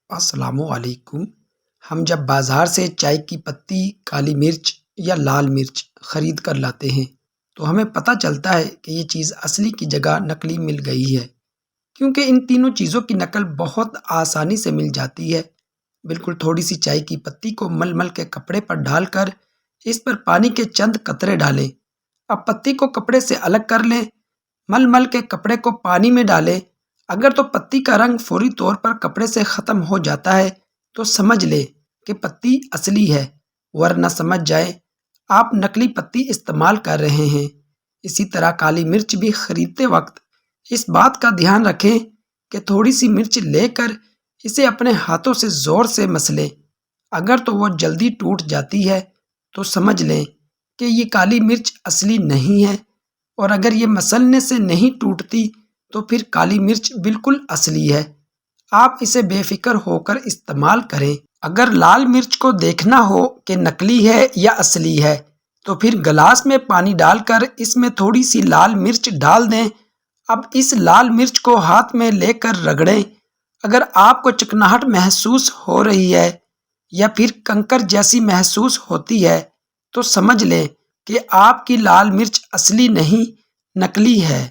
السلام علیکم۔ ہم جب بازار سے چائے کی پتی، کالی مرچ یا لال مرچ خرید کر لاتے ہیں تو ہمیں پتہ چلتا ہے کہ یہ چیز اصلی کی جگہ نقلی مل گئی ہے، کیونکہ ان تینوں چیزوں کی نقل بہت آسانی سے مل جاتی ہے۔ بالکل تھوڑی سی چائے کی پتی کو مل مل کے کپڑے پر ڈال کر اس پر پانی کے چند قطرے ڈالیں۔ اب پتی کو کپڑے سے الگ کر لیں، مل مل کے کپڑے کو پانی میں ڈالیں۔ اگر تو پتی کا رنگ فوری طور پر کپڑے سے ختم ہو جاتا ہے تو سمجھ لیں کہ پتی اصلی ہے، ورنہ سمجھ جائیں آپ نقلی پتی استعمال کر رہے ہیں۔ اسی طرح کالی مرچ بھی خریدتے وقت اس بات کا دھیان رکھیں کہ تھوڑی سی مرچ لے کر اسے اپنے ہاتھوں سے زور سے مسلیں۔ اگر تو وہ جلدی ٹوٹ جاتی ہے تو سمجھ لیں کہ یہ کالی مرچ اصلی نہیں ہے، اور اگر یہ مسلنے سے نہیں ٹوٹتی تو پھر کالی مرچ بالکل اصلی ہے۔ آپ اسے بے فکر ہو کر استعمال کریں۔ اگر لال مرچ کو دیکھنا ہو کہ نقلی ہے یا اصلی ہے تو پھر گلاس میں پانی ڈال کر اس میں تھوڑی سی لال مرچ ڈال دیں۔ اب اس لال مرچ کو ہاتھ میں لے کر رگڑیں۔ اگر آپ کو چکناہٹ محسوس ہو رہی ہے یا پھر کنکر جیسی محسوس ہوتی ہے تو سمجھ لیں کہ آپ کی لال مرچ اصلی نہیں، نقلی ہے۔